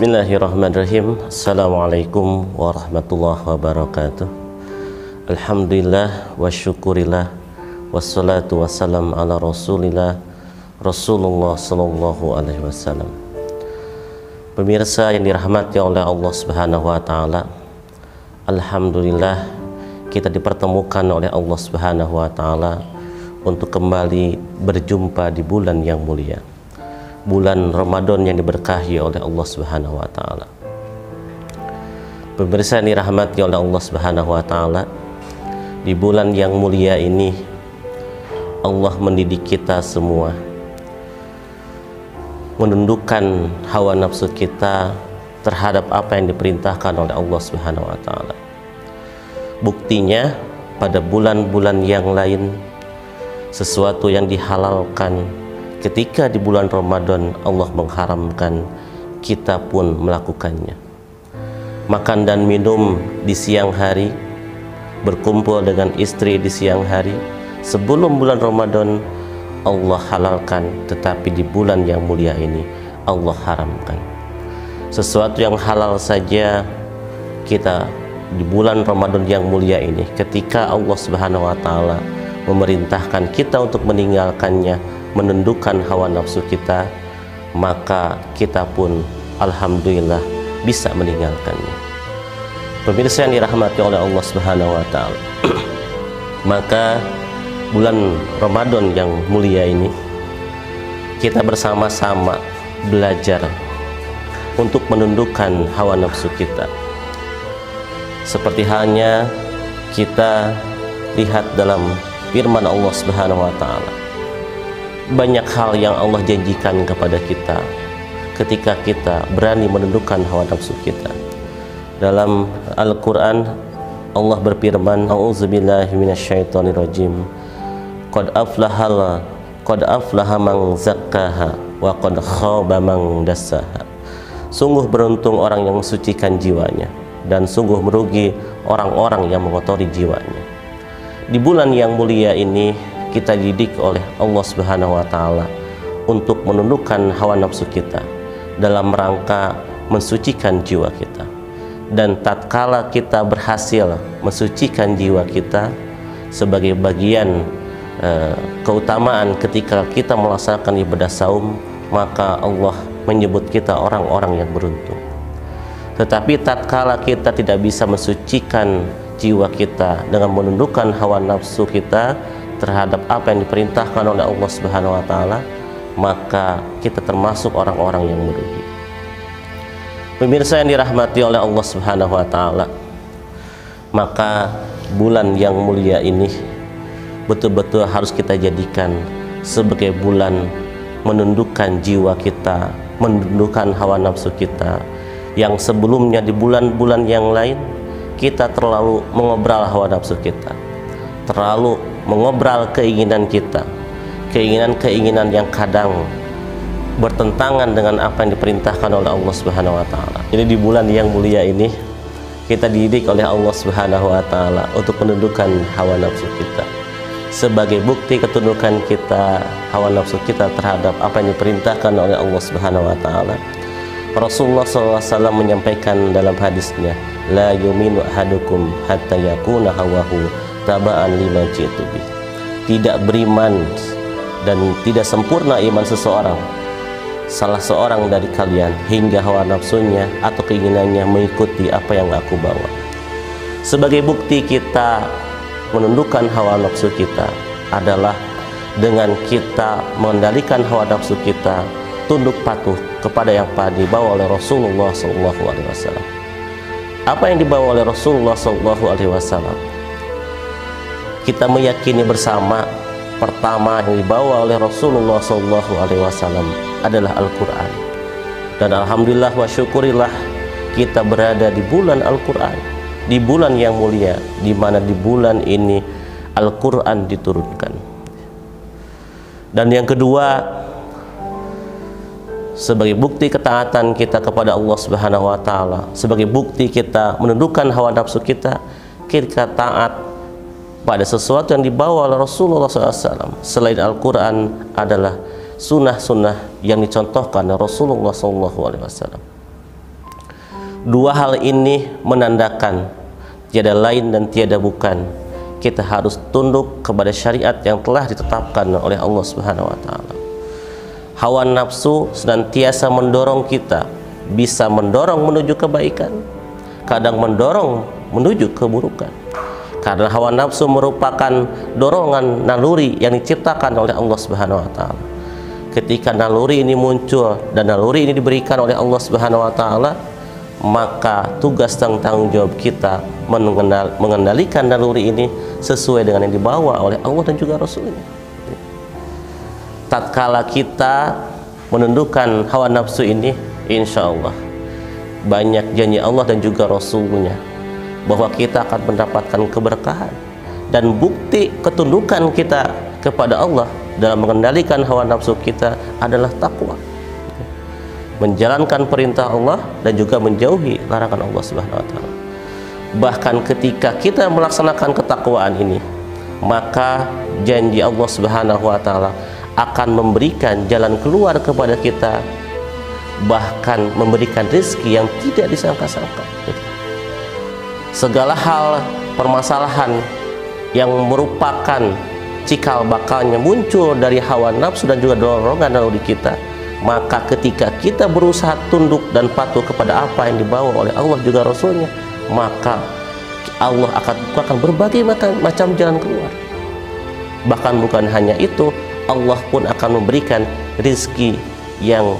Bismillahirrahmanirrahim. Assalamualaikum warahmatullahi wabarakatuh. Alhamdulillah wa syukurillah, wassalatu wassalam ala rasulillah, Rasulullah sallallahu alaihi wasallam. Pemirsa yang dirahmati oleh Allah Subhanahu wa taala, alhamdulillah kita dipertemukan oleh Allah Subhanahu wa taala untuk kembali berjumpa di bulan yang mulia, bulan Ramadan yang diberkahi oleh Allah Subhanahu wa taala. Pemirsa yang dirahmati oleh Allah Subhanahu wa taala, di bulan yang mulia ini Allah mendidik kita semua menundukkan hawa nafsu kita terhadap apa yang diperintahkan oleh Allah Subhanahu wa taala. Buktinya pada bulan-bulan yang lain sesuatu yang dihalalkan, ketika di bulan Ramadan Allah mengharamkan, kita pun melakukannya. Makan dan minum di siang hari, berkumpul dengan istri di siang hari, sebelum bulan Ramadan Allah halalkan, tetapi di bulan yang mulia ini Allah haramkan. Sesuatu yang halal saja kita di bulan Ramadan yang mulia ini, ketika Allah Subhanahu wa taala memerintahkan kita untuk meninggalkannya, menundukkan hawa nafsu kita, maka kita pun alhamdulillah bisa meninggalkannya. Pemirsa yang dirahmati oleh Allah Subhanahu wa taala, maka bulan Ramadan yang mulia ini kita bersama-sama belajar untuk menundukkan hawa nafsu kita. Seperti halnya kita lihat dalam firman Allah Subhanahu wa taala, banyak hal yang Allah janjikan kepada kita ketika kita berani menundukkan hawa nafsu kita. Dalam Al-Quran Allah berfirman, a'udzubillahi minasyaitonirrajim, qad aflaha man zakkaha wa qad khaba man dassaha. Sungguh beruntung orang yang mensucikan jiwanya, dan sungguh merugi orang-orang yang mengotori jiwanya. Di bulan yang mulia ini kita dididik oleh Allah Subhanahu wa taala untuk menundukkan hawa nafsu kita dalam rangka mensucikan jiwa kita. Dan tatkala kita berhasil mensucikan jiwa kita sebagai bagian keutamaan ketika kita melaksanakan ibadah saum, maka Allah menyebut kita orang-orang yang beruntung. Tetapi tatkala kita tidak bisa mensucikan jiwa kita dengan menundukkan hawa nafsu kita terhadap apa yang diperintahkan oleh Allah Subhanahu wa taala, maka kita termasuk orang-orang yang merugi. Pemirsa yang dirahmati oleh Allah Subhanahu wa taala, maka bulan yang mulia ini betul-betul harus kita jadikan sebagai bulan menundukkan jiwa kita, menundukkan hawa nafsu kita. Yang sebelumnya di bulan-bulan yang lain kita terlalu mengobral hawa nafsu kita, terlalu mengobral keinginan kita, keinginan-keinginan yang kadang bertentangan dengan apa yang diperintahkan oleh Allah Subhanahu wa taala. Jadi di bulan yang mulia ini kita dididik oleh Allah Subhanahu wa taala untuk menundukkan hawa nafsu kita. Sebagai bukti ketundukan kita, hawa nafsu kita terhadap apa yang diperintahkan oleh Allah Subhanahu wa taala, Rasulullah SAW menyampaikan dalam hadisnya, la yuminu ahadukum hatta yakuna hawahu taba'an lima jitu bih. Tidak beriman dan tidak sempurna iman seseorang, salah seorang dari kalian, hingga hawa nafsunya atau keinginannya mengikuti apa yang aku bawa. Sebagai bukti kita menundukkan hawa nafsu kita adalah dengan kita mengendalikan hawa nafsu kita, tunduk patuh kepada yang dibawa oleh Rasulullah SAW. Apa yang dibawa oleh Rasulullah SAW? Kita meyakini bersama, pertama yang dibawa oleh Rasulullah SAW adalah Al-Quran. Dan alhamdulillah wa syukurillah kita berada di bulan Al-Quran, di bulan yang mulia, di mana di bulan ini Al-Quran diturunkan. Dan yang kedua, sebagai bukti ketaatan kita kepada Allah Subhanahu wa taala, sebagai bukti kita menundukkan hawa nafsu kita, kita taat pada sesuatu yang dibawa oleh Rasulullah SAW. Selain Al-Quran adalah sunnah-sunnah yang dicontohkan oleh Rasulullah SAW. Dua hal ini menandakan tiada lain dan tiada bukan, kita harus tunduk kepada syariat yang telah ditetapkan oleh Allah Subhanahu wa taala. Hawa nafsu senantiasa mendorong kita, bisa mendorong menuju kebaikan, kadang mendorong menuju keburukan. Karena hawa nafsu merupakan dorongan naluri yang diciptakan oleh Allah Subhanahu wa taala. Ketika naluri ini muncul dan naluri ini diberikan oleh Allah Subhanahu wa taala, maka tugas dan tanggung jawab kita mengendalikan naluri ini sesuai dengan yang dibawa oleh Allah dan juga Rasulnya. Tatkala kita menundukkan hawa nafsu ini, insya Allah banyak janji Allah dan juga Rasulnya bahwa kita akan mendapatkan keberkahan. Dan bukti ketundukan kita kepada Allah dalam mengendalikan hawa nafsu kita adalah takwa, menjalankan perintah Allah dan juga menjauhi larangan Allah Subhanahu wa taala. Bahkan ketika kita melaksanakan ketakwaan ini, maka janji Allah Subhanahu wa taala akan memberikan jalan keluar kepada kita, bahkan memberikan rezeki yang tidak disangka-sangka. Segala hal permasalahan yang merupakan cikal bakalnya muncul dari hawa nafsu dan juga dorongan naluri kita, maka ketika kita berusaha tunduk dan patuh kepada apa yang dibawa oleh Allah juga Rasulnya, maka Allah akan bukakan berbagai macam jalan keluar. Bahkan bukan hanya itu, Allah pun akan memberikan rezeki yang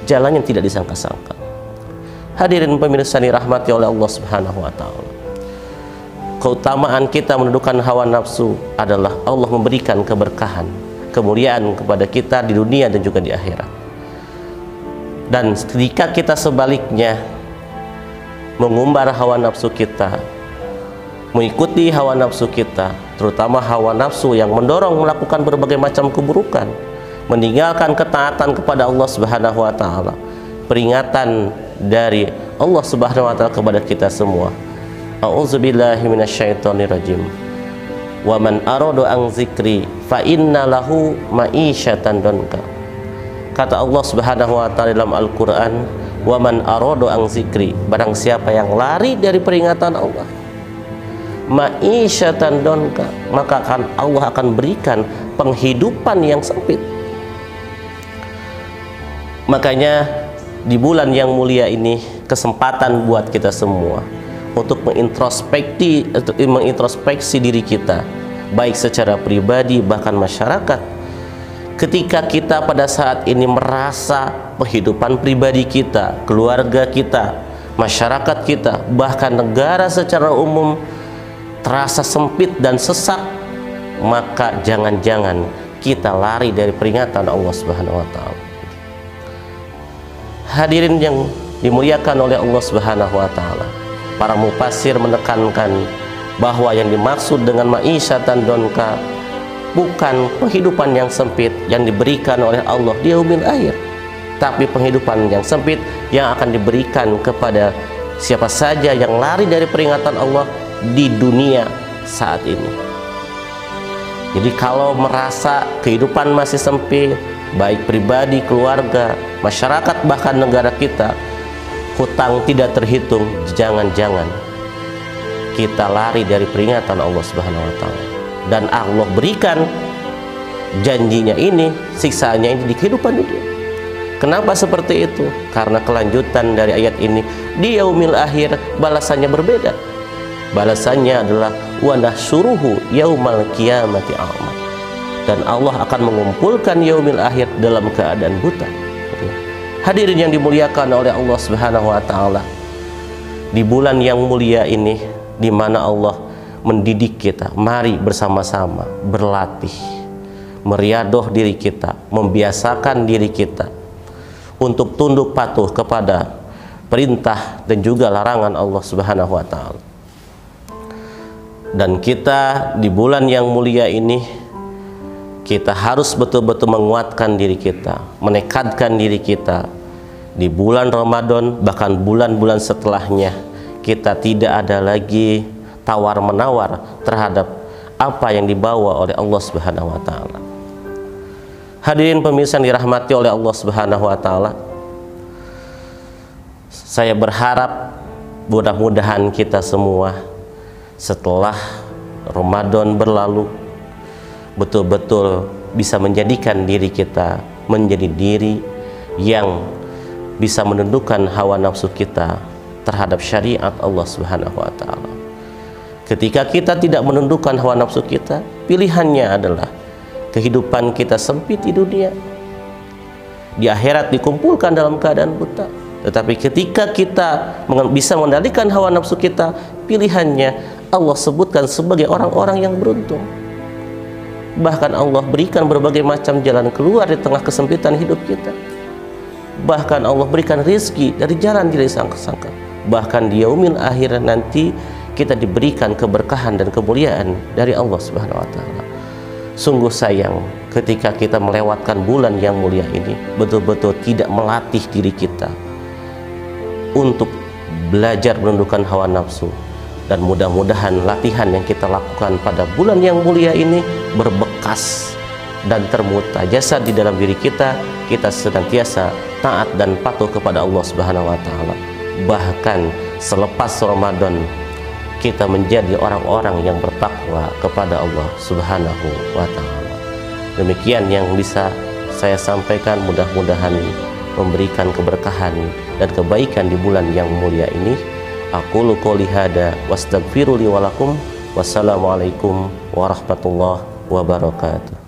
jalannya tidak disangka-sangka. Hadirin pemirsa dirahmati oleh Allah Subhanahu wa taala, keutamaan kita menundukkan hawa nafsu adalah Allah memberikan keberkahan, kemuliaan kepada kita di dunia dan juga di akhirat. Dan ketika kita sebaliknya mengumbar hawa nafsu kita, mengikuti hawa nafsu kita, terutama hawa nafsu yang mendorong melakukan berbagai macam keburukan, meninggalkan ketaatan kepada Allah Subhanahu wa taala, peringatan dari Allah Subhanahu wa taala kepada kita semua. A'udzubillahi minasyaitonirrajim. Wa man arada an zikri fa inna lahu ma'isyatan danka. Kata Allah Subhanahu wa taala dalam Al-Qur'an, wa man arada an zikri, barang siapa yang lari dari peringatan Allah, ma'isyatan danka, maka Allah akan berikan penghidupan yang sempit. Makanya di bulan yang mulia ini kesempatan buat kita semua untuk mengintrospeksi diri kita, baik secara pribadi bahkan masyarakat. Ketika kita pada saat ini merasa kehidupan pribadi kita, keluarga kita, masyarakat kita, bahkan negara secara umum terasa sempit dan sesak, maka jangan-jangan kita lari dari peringatan Allah Subhanahu wa taala. Hadirin yang dimuliakan oleh Allah Subhanahu wa taala, para mufassir menekankan bahwa yang dimaksud dengan ma'isyatan donka bukan penghidupan yang sempit yang diberikan oleh Allah di yaumil akhir, tapi penghidupan yang sempit yang akan diberikan kepada siapa saja yang lari dari peringatan Allah di dunia saat ini. Jadi kalau merasa kehidupan masih sempit, baik pribadi, keluarga, masyarakat, bahkan negara kita, hutang tidak terhitung, jangan-jangan kita lari dari peringatan Allah Subhanahu wa taala. Dan Allah berikan janjinya ini, siksaannya ini di kehidupan dunia. Kenapa seperti itu? Karena kelanjutan dari ayat ini, di yaumil akhir balasannya berbeda. Balasannya adalah wa nahsyuruhu yaumal qiyamati a'ma. Dan Allah akan mengumpulkan yaumil akhir dalam keadaan buta. Hadirin yang dimuliakan oleh Allah Subhanahu wa taala, di bulan yang mulia ini, di mana Allah mendidik kita, mari bersama-sama berlatih, meriadoh diri kita, membiasakan diri kita untuk tunduk patuh kepada perintah dan juga larangan Allah Subhanahu wa taala. Dan kita di bulan yang mulia ini, kita harus betul-betul menguatkan diri kita, menekadkan diri kita di bulan Ramadan, bahkan bulan-bulan setelahnya, kita tidak ada lagi tawar-menawar terhadap apa yang dibawa oleh Allah Subhanahu wa taala. Hadirin pemirsa yang dirahmati oleh Allah Subhanahu wa taala, Saya berharap mudah-mudahan kita semua setelah Ramadan berlalu betul-betul bisa menjadikan diri kita menjadi diri yang bisa menundukkan hawa nafsu kita terhadap syariat Allah Subhanahu wa taala. Ketika kita tidak menundukkan hawa nafsu kita, pilihannya adalah kehidupan kita sempit di dunia, di akhirat dikumpulkan dalam keadaan buta. Tetapi ketika kita bisa mengendalikan hawa nafsu kita, pilihannya Allah sebutkan sebagai orang-orang yang beruntung. Bahkan Allah berikan berbagai macam jalan keluar di tengah kesempitan hidup kita. Bahkan Allah berikan rezeki dari jalan tidak disangka-sangka. Bahkan di yaumil akhir nanti kita diberikan keberkahan dan kemuliaan dari Allah Subhanahu wa taala. Sungguh sayang ketika kita melewatkan bulan yang mulia ini, betul-betul tidak melatih diri kita untuk belajar menundukkan hawa nafsu. Dan mudah-mudahan latihan yang kita lakukan pada bulan yang mulia ini berbekas dan termuta jasa di dalam diri kita. Kita senantiasa taat dan patuh kepada Allah Subhanahu wa taala. Bahkan selepas Ramadan kita menjadi orang-orang yang bertakwa kepada Allah Subhanahu wa taala. Demikian yang bisa saya sampaikan, mudah-mudahan memberikan keberkahan dan kebaikan di bulan yang mulia ini. Aqulu qouli hada wastaghfiru li wa lakum. Wassalamualaikum warahmatullahi wabarakatuh.